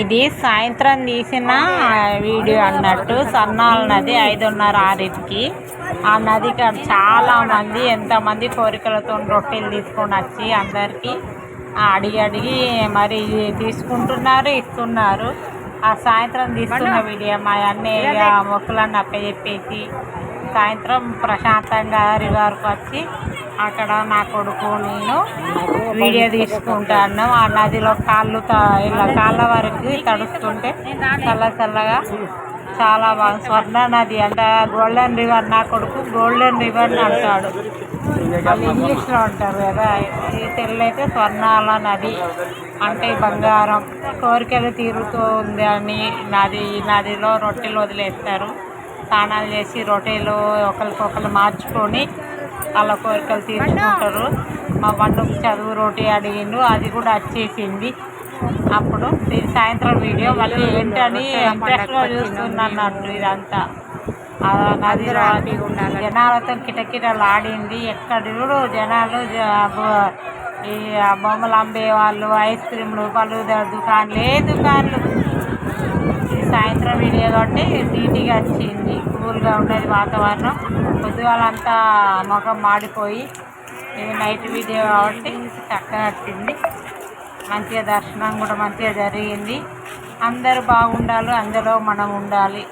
ఇది సాయంత్రం తీసిన వీడియో అన్నట్టు. సన్నాల నది 5:30-6కి. ఆ నదికి చాలా మంది ఎంతమంది కోరికలతో రొట్టెలు తీసుకొని వచ్చి అందరికీ అడిగి మరి తీసుకుంటున్నారు, ఇస్తున్నారు. ఆ సాయంత్రం తీసుకున్న వీడియో మా అన్నయ్య మొక్కులన్నీ అప్పచెప్పేసి సాయంత్రం ప్రశాంతంగా రివర్కి వచ్చి అక్కడ నా కొడుకు నేను వీడియో తీసుకుంటాను. ఆ నదిలో ఇలా కాళ్ళ వరకు తడుస్తుంటే చల్లగా చాలా బాగా. స్వర్ణ నది అంటే గోల్డెన్ రివర్. నా కొడుకు గోల్డెన్ రివర్ అంటాడు, వాళ్ళు ఇంగ్లీష్లో అంటారు కదా. ఈ తెల్లైతే స్వర్ణాల నది అంటే బంగారం. కోరికలు తీరుతూ ఉంది అని నదిలో రొట్టెలు వదిలేస్తారు. స్నానాలు చేసి రొట్టెలు ఒకరికొకరు మార్చుకొని వాళ్ళ కోరికలు తీర్చుకుంటారు. మా బండుకు చదువు రోటీ అడిగిండు, అది కూడా వచ్చేసింది. అప్పుడు దీని సాయంత్రం వీడియో మళ్ళీ ఏంటని ఇంట్రెస్ట్గా చూస్తున్నట్టు. ఇదంతా నదిలో జనాలతో కిటకిటలు ఆడింది. ఎక్కడ చూడు జనాలు, ఈ బొమ్మలు అమ్మే వాళ్ళు, ఐస్ క్రీమ్లు, పళ్ళు దుకాణాలు. ఈ సాయంత్రం వీడియో కాబట్టి నీట్గా వచ్చింది. కూల్గా ఉండేది వాతావరణం. పొద్దుగాలంతా ముఖం మాడిపోయి ఇది నైట్ వీడియో కాబట్టి చక్కగా వచ్చింది. మంచిగా దర్శనం కూడా మంచిగా జరిగింది. అందరూ బాగుండాలి, అందులో మనం ఉండాలి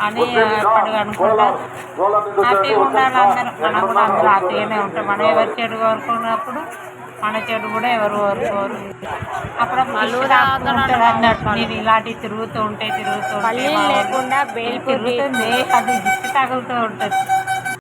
అని ఎప్పటిగా అనుకుంటారు. హ్యాపీగా ఉండాలి అందరూ. మనం కూడా అందరూ హ్యాపీగానే ఉంటాం. మనం ఎవరు చెడు కోరుకున్నప్పుడు మన చెడు కూడా ఎవరు కోరుకోరు. అప్పుడు అన్నట్టు నేను ఇలాంటివి తిరుగుతూ ఉంటే లేకుండా తిరుగుతుంది, అది దిష్టి తగులుతూ ఉంటుంది.